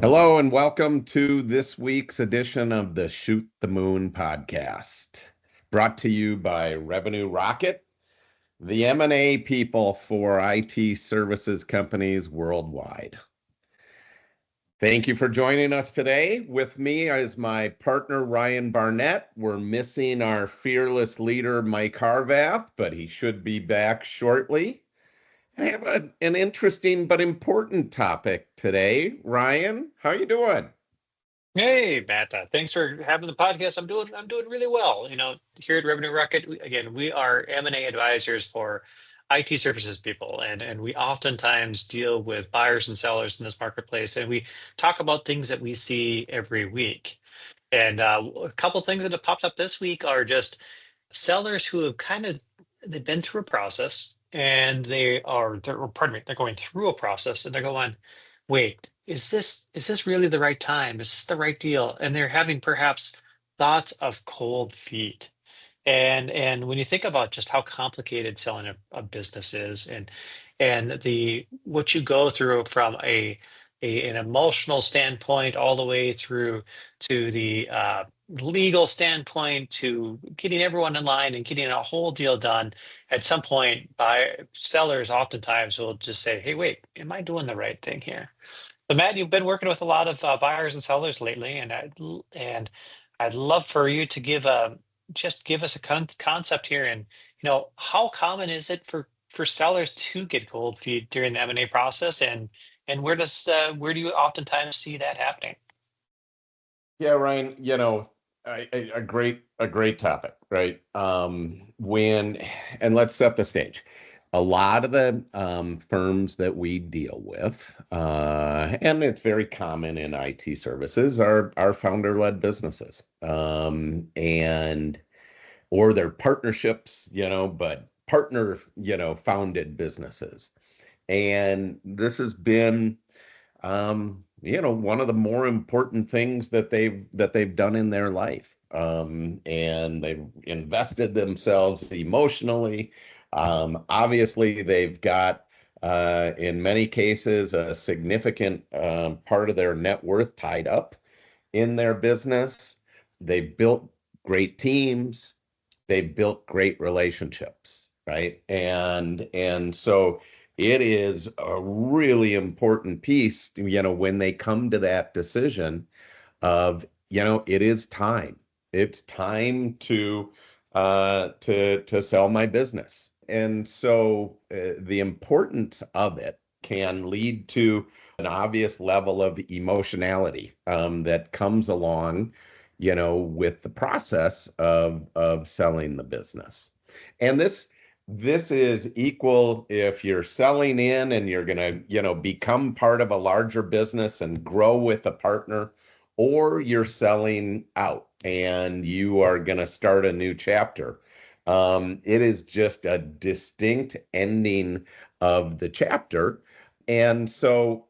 Hello and welcome to this week's edition of the Shoot the Moon podcast, brought to you by Revenue Rocket, the M&A people for IT services companies worldwide. Thank you for joining us today. With me is my partner, Ryan Barnett. We're missing our fearless leader, Mike Harvath, but he should be back shortly. I have an interesting but important topic today. Ryan, how you doing? Hey, Matt. Thanks for having the podcast. I'm doing really well. Here at Revenue Rocket, again, we are M&A advisors for IT services people, and we oftentimes deal with buyers and sellers in this marketplace, and we talk about things that we see every week. And a couple things that have popped up this week are just sellers who have they've been through a process and they're going through a process and they're going, wait, is this really the right time? Is this the right deal? And they're having perhaps thoughts of cold feet. And when you think about just how complicated selling a business is, and the what you go through from an emotional standpoint all the way through to the legal standpoint to getting everyone in line and getting a whole deal done, at some point, sellers oftentimes will just say, "Hey, wait, am I doing the right thing here?" So Matt, you've been working with a lot of buyers and sellers lately, and I'd love for you to just give us a concept here, and how common is it for sellers to get cold feet during the M&A process, and where do you oftentimes see that happening? Yeah, Ryan, a great topic, right? And let's set the stage. A lot of the firms that we deal with, and it's very common in IT services, are founder-led businesses, and or they're partnerships, but partner, founded businesses. And this has been one of the more important things that they've done in their life. And they've invested themselves emotionally. Obviously, they've got, in many cases, a significant part of their net worth tied up in their business. They've built great teams. They've built great relationships, right? And so it is a really important piece, when they come to that decision of, it is time. It's time to sell my business. And so the importance of it can lead to an obvious level of emotionality that comes along, with the process of selling the business. And this is equal if you're selling in and you're going to, become part of a larger business and grow with a partner, or you're selling out and you are going to start a new chapter. It is just a distinct ending of the chapter. And so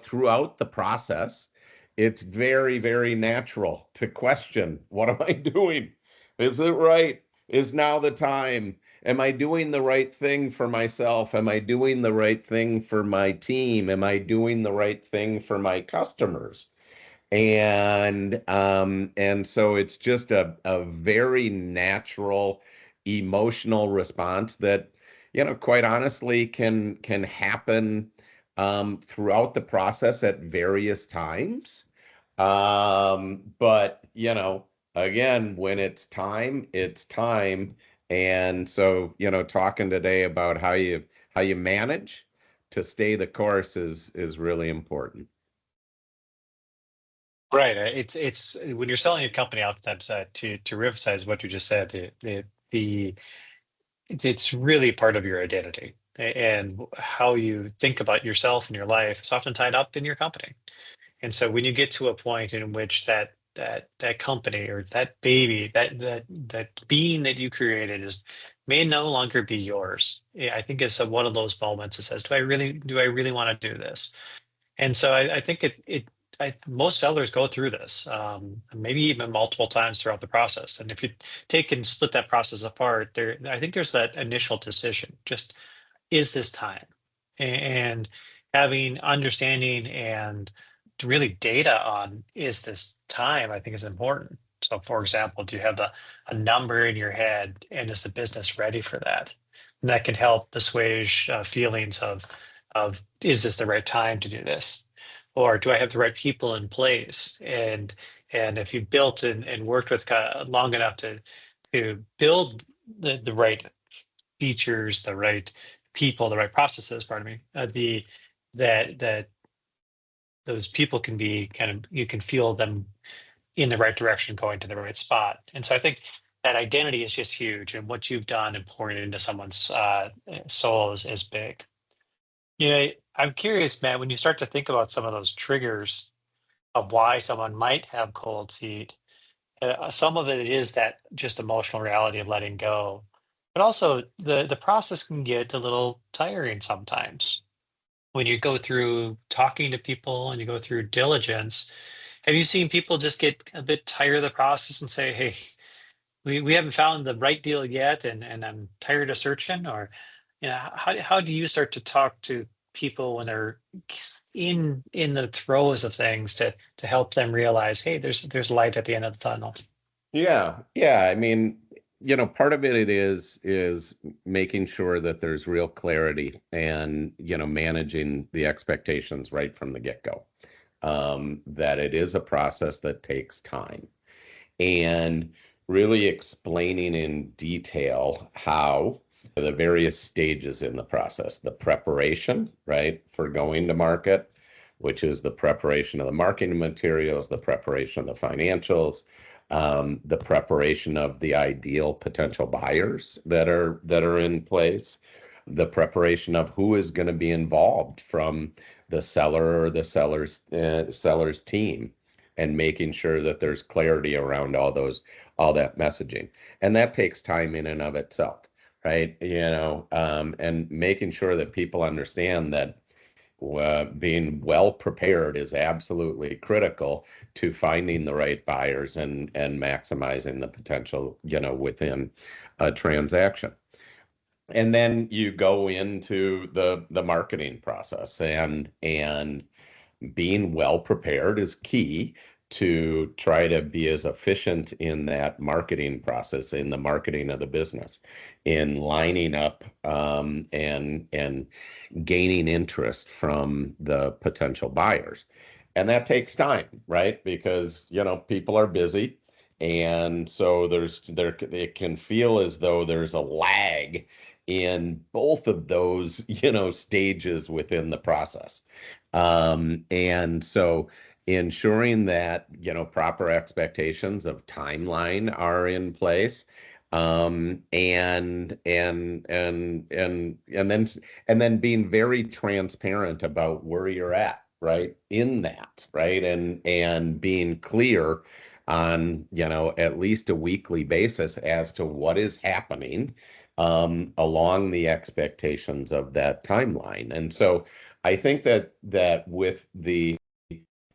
throughout the process, it's very, very natural to question, what am I doing? Is it right? Is now the time? Am I doing the right thing for myself? Am I doing the right thing for my team? Am I doing the right thing for my customers? And so it's just a very natural emotional response that, quite honestly can happen throughout the process at various times. But, again, when it's time. And so, talking today about how you manage to stay the course is really important. Right. It's when you're selling a company, oftentimes to reemphasize what you just said, the it's really part of your identity, and how you think about yourself and your life is often tied up in your company. And so when you get to a point in which that company or that baby, that being that you created is may no longer be yours, I think it's one of those moments that says, do I really want to do this? And so I think most sellers go through this, maybe even multiple times throughout the process. And if you take and split that process apart, I think there's that initial decision, just is this time? And having understanding and really data on is this time, I think is important. So for example, do you have a number in your head and is the business ready for that? And that can help assuage feelings of is this the right time to do this? Or do I have the right people in place? And if you built and worked with long enough to build the right features, the right people, the right processes, pardon me, the that those people can be kind of, you can feel them in the right direction, going to the right spot. And so I think that identity is just huge, and what you've done and pouring it into someone's soul is big. You know, I'm curious, Matt, when you start to think about some of those triggers of why someone might have cold feet, some of it is that just emotional reality of letting go, but also the process can get a little tiring sometimes when you go through talking to people and you go through diligence. Have you seen people just get a bit tired of the process and say, hey, we haven't found the right deal yet, and I'm tired of searching? Or, you know, how do you start to talk to people when they're in the throes of things to help them realize, hey, there's light at the end of the tunnel? Yeah, yeah. I mean, part of it is making sure that there's real clarity and, managing the expectations right from the get-go. That it is a process that takes time, and really explaining in detail how the various stages in the process, the preparation, right, for going to market, which is the preparation of the marketing materials, the preparation of the financials, the preparation of the ideal potential buyers that are in place, the preparation of who is going to be involved from the seller or the seller's team, and making sure that there's clarity around all that messaging. And that takes time in and of itself, right? And making sure that people understand that being well prepared is absolutely critical to finding the right buyers and maximizing the potential, within a transaction. And then you go into the marketing process, and being well prepared is key to try to be as efficient in that marketing process, in the marketing of the business, in lining up, and gaining interest from the potential buyers. And that takes time, right? Because, people are busy. And so it can feel as though there's a lag in both of those, stages within the process. And so ensuring that, proper expectations of timeline are in place, and then being very transparent about where you're at, right, in that, right, and being clear on, at least a weekly basis as to what is happening, along the expectations of that timeline. And so I think that with the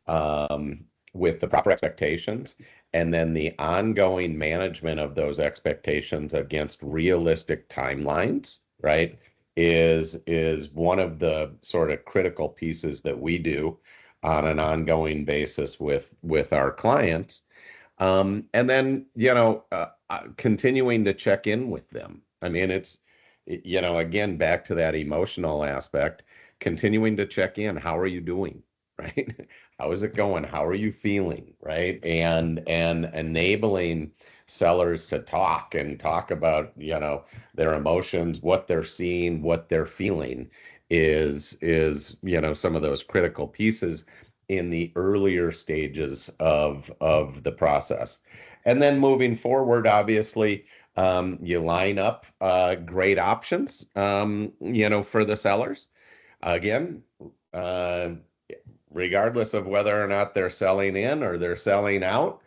proper expectations, and then the ongoing management of those expectations against realistic timelines, right, is one of the sort of critical pieces that we do on an ongoing basis with our clients. And then, continuing to check in with them. I mean, again, back to that emotional aspect, continuing to check in. How are you doing? Right? How is it going? How are you feeling? Right? And enabling sellers to talk about, their emotions, what they're seeing, what they're feeling is, some of those critical pieces in the earlier stages of the process. And then moving forward, obviously, you line up great options, for the sellers. Again, regardless of whether or not they're selling in or they're selling out,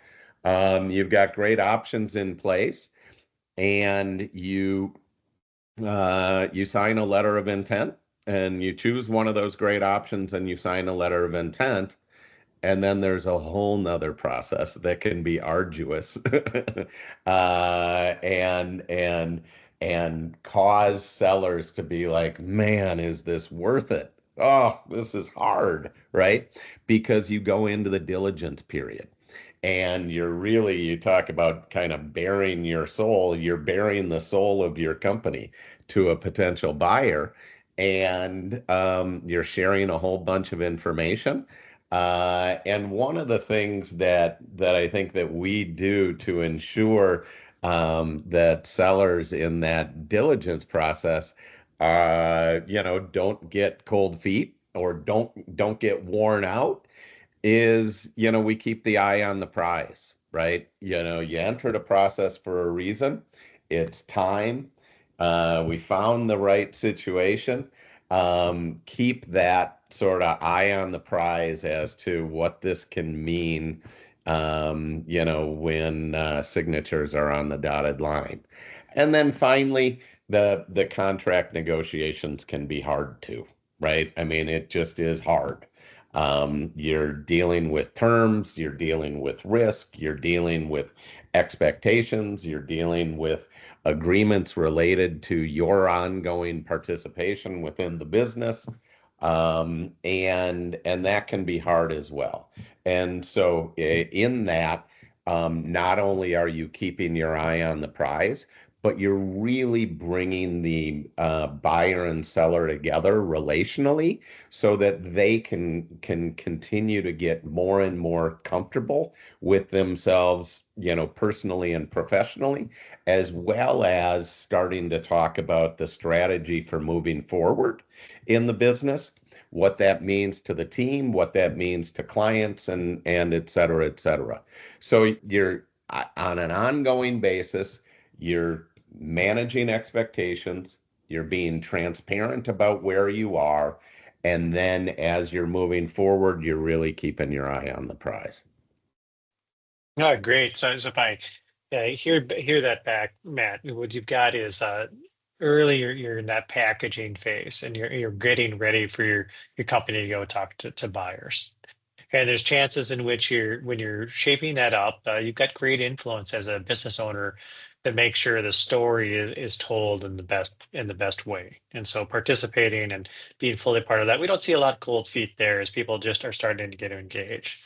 you've got great options in place, and you sign a letter of intent, and you choose one of those great options, and you sign a letter of intent. And then there's a whole nother process that can be arduous, and cause sellers to be like, man, is this worth it? oh, this is hard, right? Because you go into the diligence period and you talk about kind of bearing your soul, you're bearing the soul of your company to a potential buyer, and you're sharing a whole bunch of information. And one of the things that I think that we do to ensure that sellers in that diligence process, don't get cold feet or don't get worn out is, we keep the eye on the prize, right? You enter the process for a reason. It's time. We found the right situation. Keep that sort of eye on the prize as to what this can mean, when signatures are on the dotted line. And then finally, the contract negotiations can be hard too, right? I mean, it just is hard. You're dealing with terms, you're dealing with risk, you're dealing with expectations, you're dealing with agreements related to your ongoing participation within the business. And that can be hard as well. And so in that, not only are you keeping your eye on the prize, but you're really bringing the buyer and seller together relationally so that they can continue to get more and more comfortable with themselves, personally and professionally, as well as starting to talk about the strategy for moving forward in the business, what that means to the team, what that means to clients, and et cetera, et cetera. So you're on an ongoing basis, you're managing expectations, you're being transparent about where you are, and then as you're moving forward, you're really keeping your eye on the prize. Oh, great. So if I hear that back, Matt, what you've got is earlier you're in that packaging phase and you're getting ready for your company to go talk to buyers. And there's chances in which when you're shaping that up, you've got great influence as a business owner to make sure the story is told in the best way. And so participating and being fully part of that, we don't see a lot of cold feet there as people just are starting to get engaged.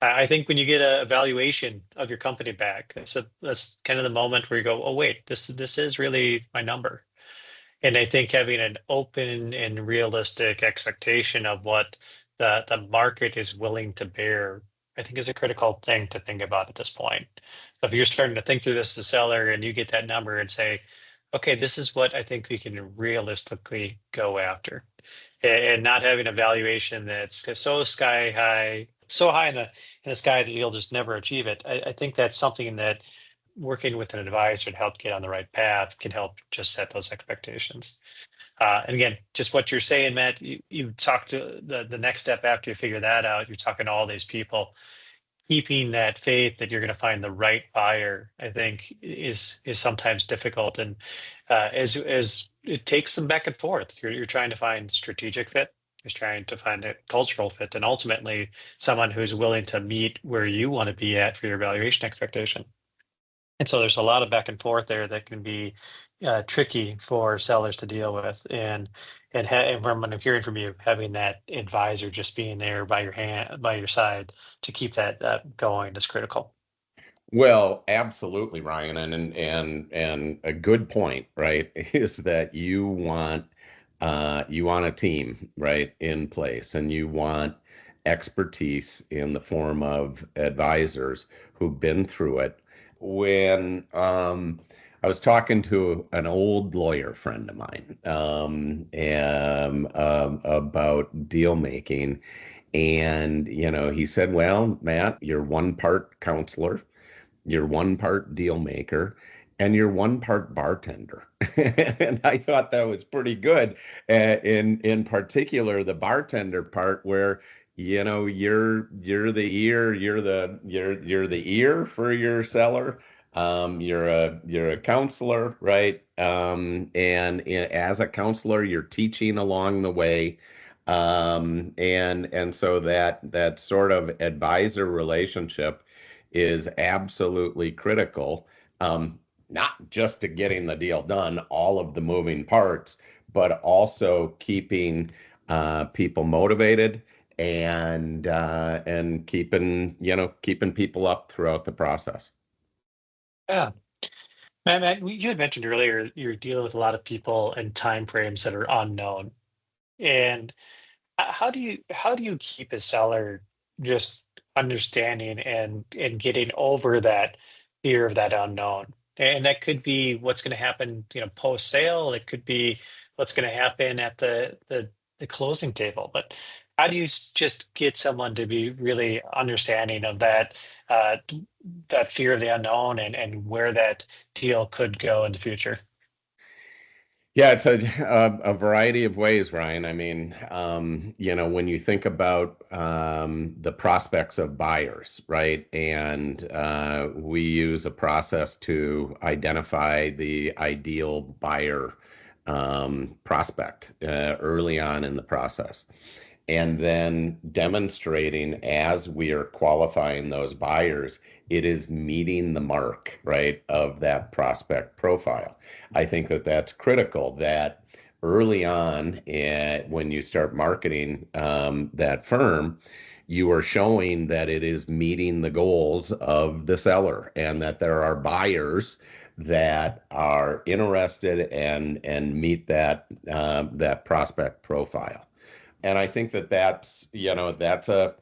I think when you get a evaluation of your company back, that's kind of the moment where you go, oh wait, this is really my number. And I think having an open and realistic expectation of what the market is willing to bear, I think is a critical thing to think about at this point. So if you're starting to think through this as a seller and you get that number and say, okay, this is what I think we can realistically go after. And not having a valuation that's so sky high, so high in the sky that you'll just never achieve it. I think that's something that working with an advisor to help get on the right path can help just set those expectations. And again, just what you're saying, Matt, you talk to the next step after you figure that out, you're talking to all these people, keeping that faith that you're going to find the right buyer, I think is sometimes difficult. And as it takes some back and forth, you're trying to find strategic fit, you're trying to find a cultural fit, and ultimately someone who's willing to meet where you want to be at for your valuation expectation. And so there's a lot of back and forth there that can be tricky for sellers to deal with. And from what I'm hearing from you, having that advisor just being there by your side to keep that going is critical. Well, absolutely, Ryan, and a good point, right, is that you want a team, right, in place, and you want expertise in the form of advisors who've been through it. When I was talking to an old lawyer friend of mine about deal making, and he said, "Well, Matt, you're one part counselor, you're one part deal maker, and you're one part bartender." And I thought that was pretty good. In particular, the bartender part, where you're the ear, you're the ear for your seller. You're a counselor, right? And as a counselor, you're teaching along the way. And so that sort of advisor relationship is absolutely critical, not just to getting the deal done, all of the moving parts, but also keeping people motivated, and keeping people up throughout the process. Yeah. Man, you had mentioned earlier you're dealing with a lot of people and time frames that are unknown. And how do you keep a seller just understanding and getting over that fear of that unknown? And that could be what's going to happen, post sale. It could be what's going to happen at the closing table. But how do you just get someone to be really understanding of that fear of the unknown and where that deal could go in the future? Yeah, it's a variety of ways, Ryan. I mean, when you think about the prospects of buyers, right? And we use a process to identify the ideal buyer prospect early on in the process, and then demonstrating as we are qualifying those buyers, it is meeting the mark, right, of that prospect profile. I think that that's critical that early on, when you start marketing that firm, you are showing that it is meeting the goals of the seller and that there are buyers that are interested and meet that prospect profile. And I think that that's a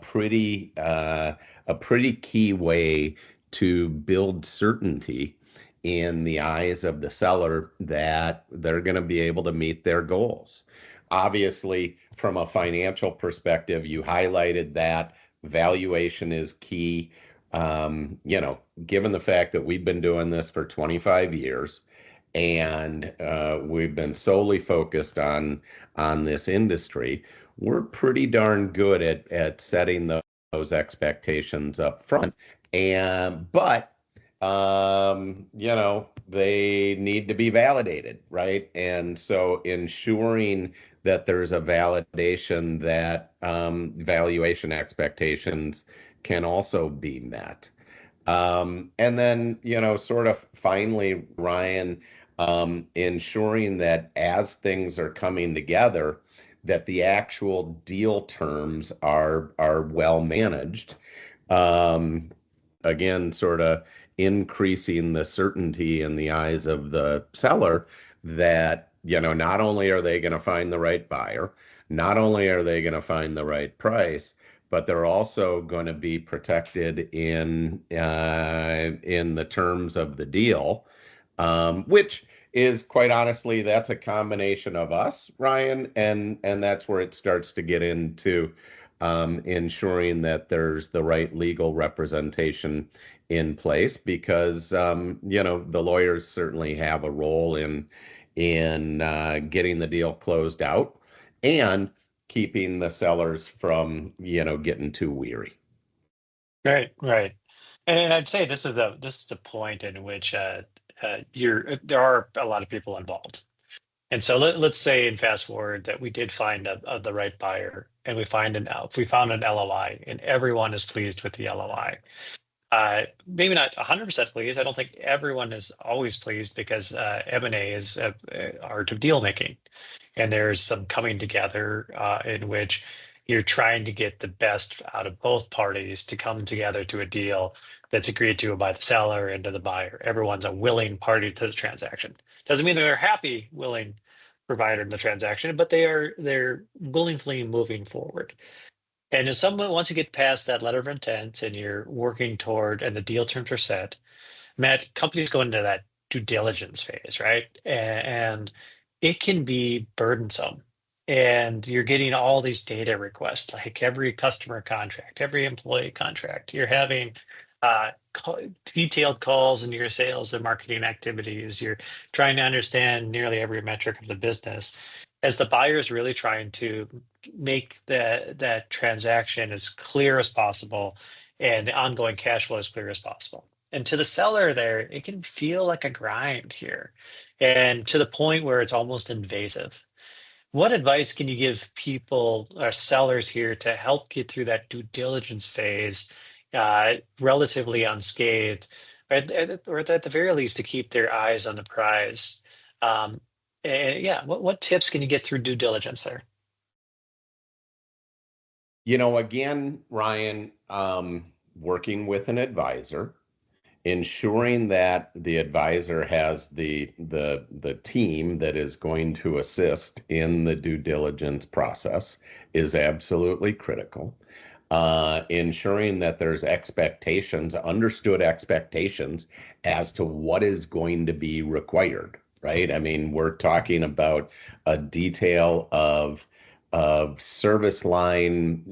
pretty a pretty key way to build certainty in the eyes of the seller that they're going to be able to meet their goals. Obviously, from a financial perspective, you highlighted that valuation is key. Given the fact that we've been doing this for 25 years, and we've been solely focused on this industry, we're pretty darn good at setting those expectations up front. But they need to be validated, right? And so ensuring that there's a validation that valuation expectations can also be met. And then, sort of finally, Ryan, ensuring that as things are coming together, that the actual deal terms are well managed. Um, Again, sort of increasing the certainty in the eyes of the seller that, not only are they going to find the right buyer, not only are they going to find the right price, but they're also going to be protected in the terms of the deal, which is quite honestly, that's a combination of us, Ryan, and that's where it starts to get into ensuring that there's the right legal representation in place because the lawyers certainly have a role in getting the deal closed out and keeping the sellers from getting too weary. Right, right. And I'd say this is a point in which there are a lot of people involved. And so let's say in fast forward that we did find the right buyer and we found an LOI and everyone is pleased with the LOI. Maybe not 100% pleased. I don't think everyone is always pleased because M&A is art of deal making, and there's some coming together in which you're trying to get the best out of both parties to come together to a deal that's agreed to by the seller and to the buyer. Everyone's a willing party to the transaction. Doesn't mean they're a happy, willing provider in the transaction, but they're willingly moving forward. And if someone once you get past that letter of intent and you're working toward and the deal terms are set, Matt, companies go into that due diligence phase, right? And it can be burdensome. And you're getting all these data requests, like every customer contract, every employee contract. You're having detailed calls into your sales and marketing activities. You're trying to understand nearly every metric of the business as the buyer is really trying to make that transaction as clear as possible and the ongoing cash flow as clear as possible. And to the seller there, it can feel like a grind here and to the point where it's almost invasive. What advice can you give people or sellers here to help get through that due diligence phase relatively unscathed, or at the very least to keep their eyes on the prize? Um, yeah, what tips can you get through due diligence there? Again, Ryan, working with an advisor, ensuring that the advisor has the team that is going to assist in the due diligence process is absolutely critical. Ensuring that there's expectations, understood expectations as to what is going to be required, right? I mean, we're talking about a detail of service line,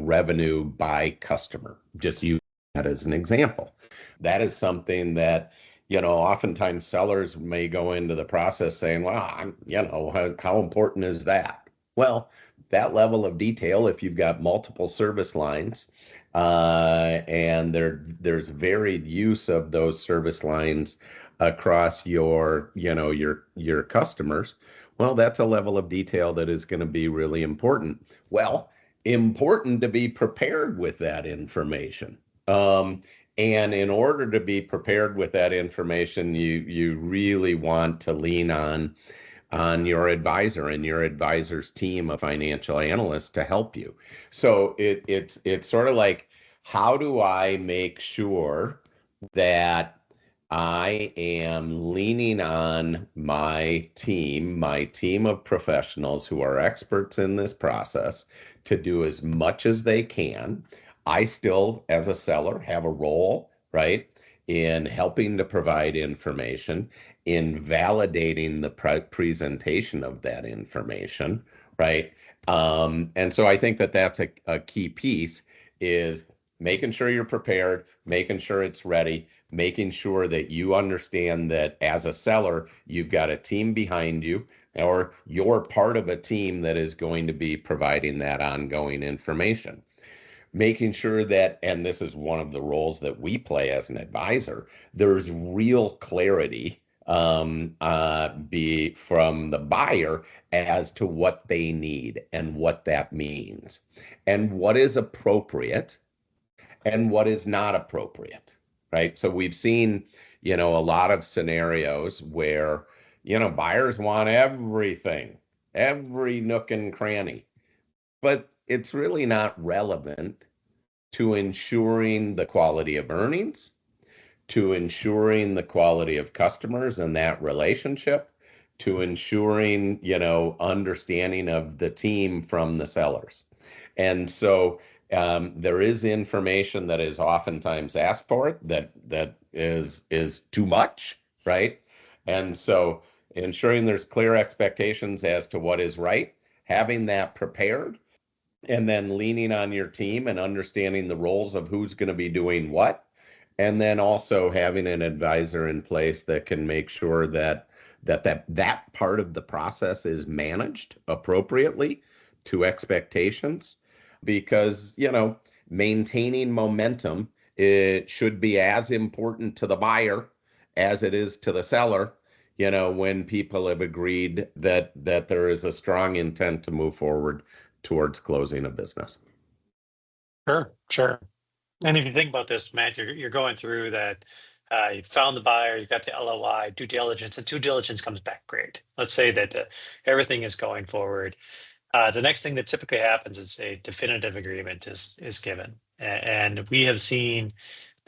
revenue by customer. Just use that as an example. That is something that, oftentimes sellers may go into the process saying, well, how important is that? Well, that level of detail, if you've got multiple service lines, and there's varied use of those service lines across your customers, well, that's a level of detail that is going to be really important. Well, important to be prepared with that information. And in order to be prepared with that information, you really want to lean on your advisor and your advisor's team of financial analysts to help you. So it's sort of like, how do I make sure that I am leaning on my team of professionals who are experts in this process to do as much as they can. I still, as a seller, have a role, right, in helping to provide information, in validating the presentation of that information, right? And so I think that that's a key piece, is making sure you're prepared, making sure it's ready, making sure that you understand that as a seller, you've got a team behind you, or you're part of a team that is going to be providing that ongoing information. Making sure that, and this is one of the roles that we play as an advisor, there's real clarity be from the buyer as to what they need and what that means, and what is appropriate and what is not appropriate, right? So we've seen, a lot of scenarios where, buyers want everything, every nook and cranny, but it's really not relevant to ensuring the quality of earnings, to ensuring the quality of customers and that relationship, to ensuring, understanding of the team from the sellers. And so there is information that is oftentimes asked for that is too much, right? And so ensuring there's clear expectations as to what is right, having that prepared, and then leaning on your team and understanding the roles of who's going to be doing what, and then also having an advisor in place that can make sure that part of the process is managed appropriately to expectations, because maintaining momentum, it should be as important to the buyer as it is to the seller, when people have agreed that there is a strong intent to move forward towards closing a business. Sure. And if you think about this, Matt, you're going through that. You found the buyer, you got the LOI, due diligence, and due diligence comes back great. Let's say that everything is going forward. The next thing that typically happens is a definitive agreement is given. And we have seen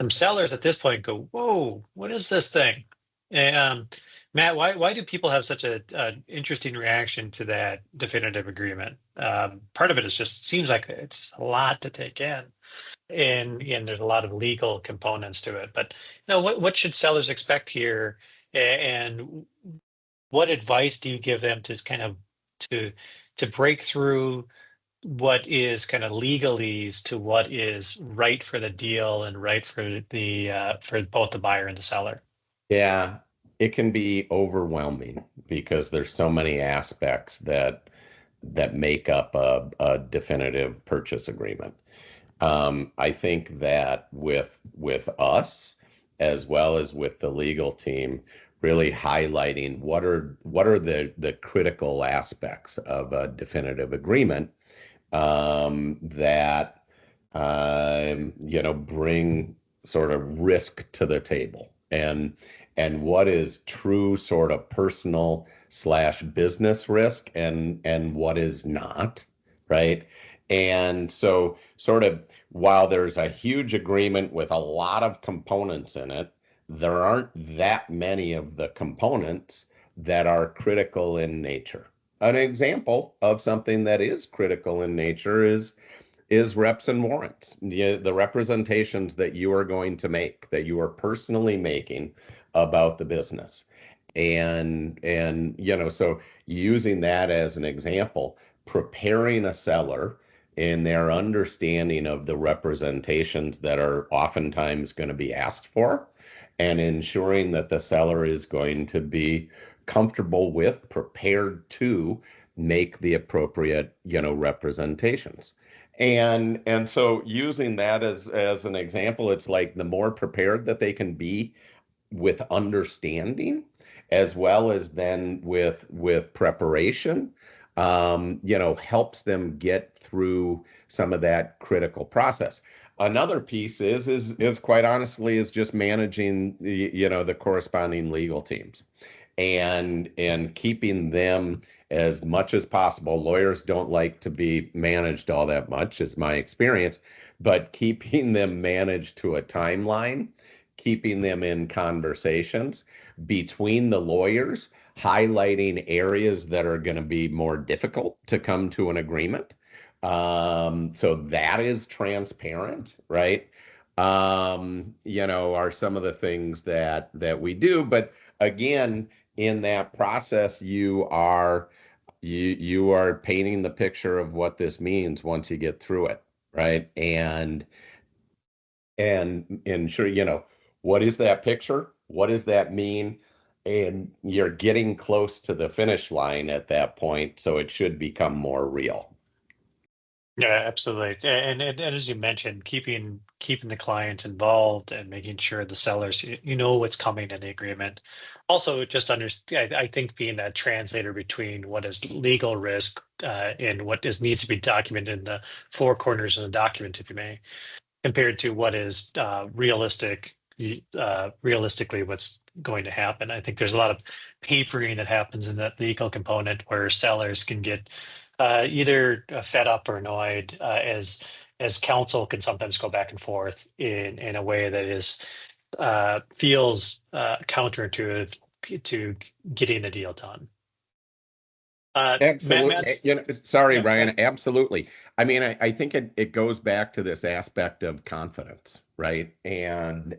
some sellers at this point go, whoa, what is this thing? And Matt, why do people have such a interesting reaction to that definitive agreement? Part of it is just seems like it's a lot to take in, and there's a lot of legal components to it. But what should sellers expect here, and what advice do you give them to kind of to break through what is kind of legalese to what is right for the deal and right for the for both the buyer and the seller? Yeah, it can be overwhelming because there's so many aspects that make up a definitive purchase agreement. I think that with us, as well as with the legal team, really highlighting what are the critical aspects of a definitive agreement, that bring sort of risk to the table, and what is true sort of personal / business risk, and what is not, right? And so, sort of, while there's a huge agreement with a lot of components in it, there aren't that many of the components that are critical in nature. An example of something that is critical in nature is reps and warrants, the representations that you are going to make, that you are personally making about the business. So using that as an example, preparing a seller in their understanding of the representations that are oftentimes going to be asked for, and ensuring that the seller is going to be comfortable with, prepared to make the appropriate, representations. And so using that as an example, it's like the more prepared that they can be with understanding, as well as then with preparation, helps them get through some of that critical process. Another piece is quite honestly is just managing the corresponding legal teams, and keeping them as much as possible. Lawyers don't like to be managed all that much, is my experience, but keeping them managed to a timeline, keeping them in conversations between the lawyers, highlighting areas that are going to be more difficult to come to an agreement. So that is transparent, right? Are some of the things that we do. But again, in that process, you are painting the picture of what this means once you get through it, right? And ensure, what is that picture? What does that mean? And you're getting close to the finish line at that point, so it should become more real. Yeah, absolutely. And as you mentioned, keeping the client involved and making sure the sellers, you know what's coming in the agreement. Also, just understand, I think being that translator between what is legal risk and what is needs to be documented in the four corners of the document, if you may, compared to what is realistically what's going to happen. I think there's a lot of papering that happens in that legal component where sellers can get either fed up or annoyed, as counsel can sometimes go back and forth in a way that is feels counterintuitive to getting a deal done. Absolutely. Matt, Sorry, yeah, Ryan. Absolutely. I mean, I think it goes back to this aspect of confidence, right? And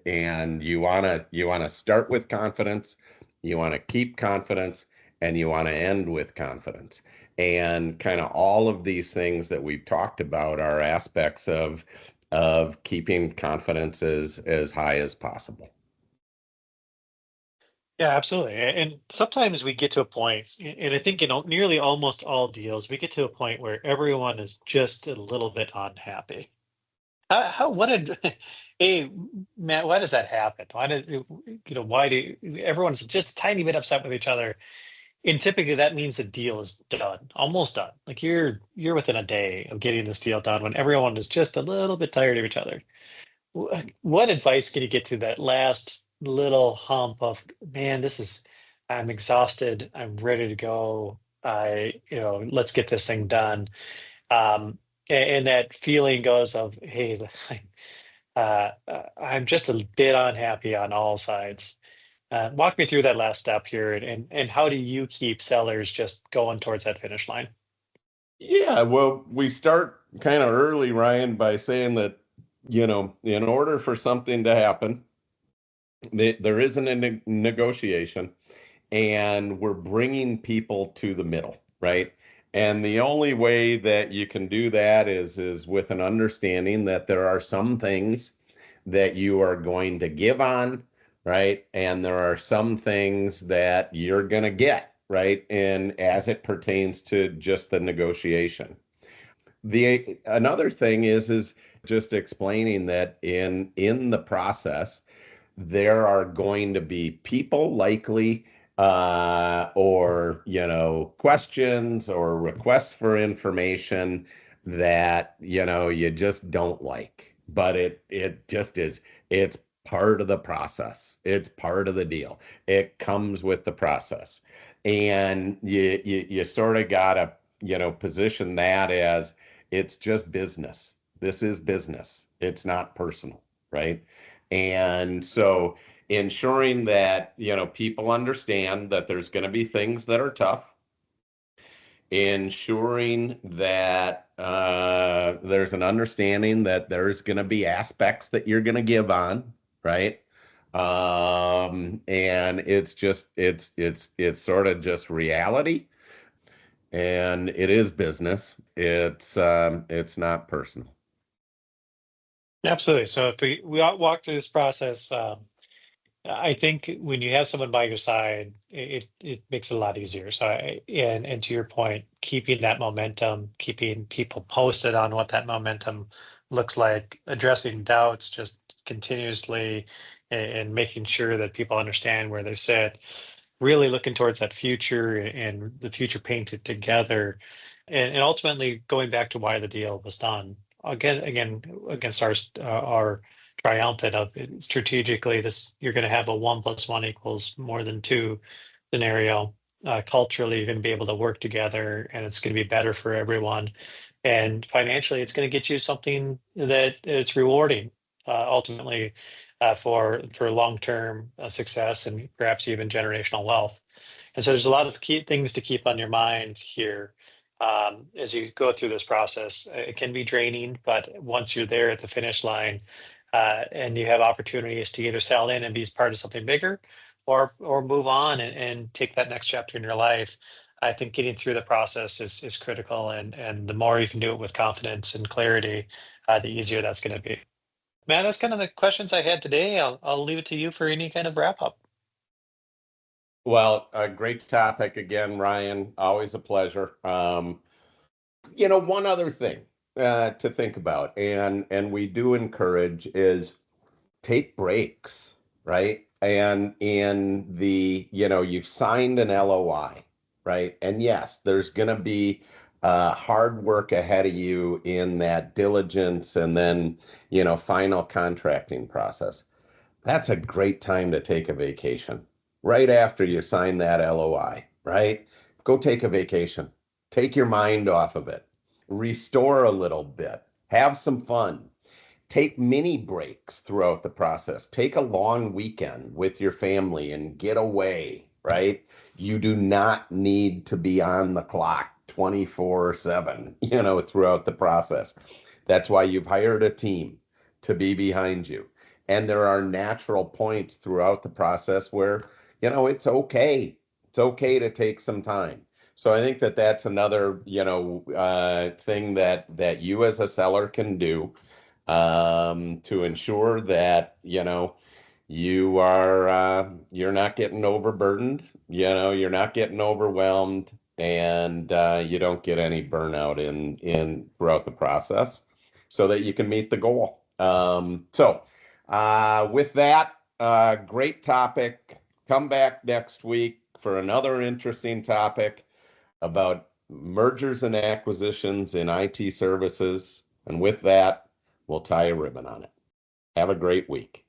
you wanna start with confidence, you want to keep confidence, and you want to end with confidence. And kind of all of these things that we've talked about are aspects of keeping confidence as high as possible. yeah, absolutely. And sometimes we get to a point, and I think in nearly almost all deals, we get to a point where everyone is just a little bit unhappy. What did, hey, Matt, why does that happen? Why do everyone's just a tiny bit upset with each other? And typically that means the deal is done, almost done. Like you're within a day of getting this deal done when everyone is just a little bit tired of each other. What advice can you get to that last little hump of, man, I'm exhausted, I'm ready to go. Let's get this thing done. And that feeling goes of, hey, I'm just a bit unhappy on all sides. Walk me through that last step here, and how do you keep sellers just going towards that finish line? Yeah, well, we start kind of early, Ryan, by saying that, in order for something to happen, there isn't a negotiation, and we're bringing people to the middle, right? And the only way that you can do that is with an understanding that there are some things that you are going to give on, right? And there are some things that you're going to get, right? And as it pertains to just the negotiation. The another thing is just explaining that in the process there are going to be people likely, or questions or requests for information that you just don't like, but it just is, it's part of the process, it's part of the deal, it comes with the process. And you sort of gotta position that It's just business. This is business. It's not personal, right? And so ensuring that, people understand that there's going to be things that are tough, ensuring that there's an understanding that there's going to be aspects that you're going to give on, right? And it's sort of just reality, and it is business. It's not personal. Absolutely. So if we walk through this process, I think when you have someone by your side, it makes it a lot easier. So and to your point, keeping that momentum, keeping people posted on what that momentum looks like, addressing doubts just continuously, and making sure that people understand where they sit, really looking towards that future and the future painted together, and ultimately going back to why the deal was done. Again, against our triumphant of it, strategically, this you're going to have a 1 + 1 = more than two scenario. Culturally, you're going to be able to work together, and it's going to be better for everyone. And financially, it's going to get you something that it's rewarding, ultimately, for long-term success and perhaps even generational wealth. And so there's a lot of key things to keep on your mind here, as you go through this process. It can be draining, but once you're there at the finish line, and you have opportunities to either sell in and be part of something bigger, or move on and take that next chapter in your life, I think getting through the process is critical. And the more you can do it with confidence and clarity, the easier that's going to be. Man, that's kind of the questions I had today. I'll leave it to you for any kind of wrap up. Well, a great topic again, Ryan. Always a pleasure. One other thing to think about, and we do encourage, is take breaks, right? And you've signed an LOI, right? And yes, there's going to be hard work ahead of you in that diligence and then, final contracting process. That's a great time to take a vacation right after you sign that LOI, right? Go take a vacation. Take your mind off of it. Restore a little bit. Have some fun. Take mini breaks throughout the process. Take a long weekend with your family and get away, right? You do not need to be on the clock 24/7, throughout the process. That's why you've hired a team to be behind you. And there are natural points throughout the process where, it's okay. It's okay to take some time. So I think that that's another, thing that you as a seller can do, to ensure that, you're not getting overburdened, you're not getting overwhelmed, and you don't get any burnout in throughout the process, so that you can meet the goal. With that, great topic. Come back next week for another interesting topic about mergers and acquisitions in IT services. And with that, we'll tie a ribbon on it. Have a great week.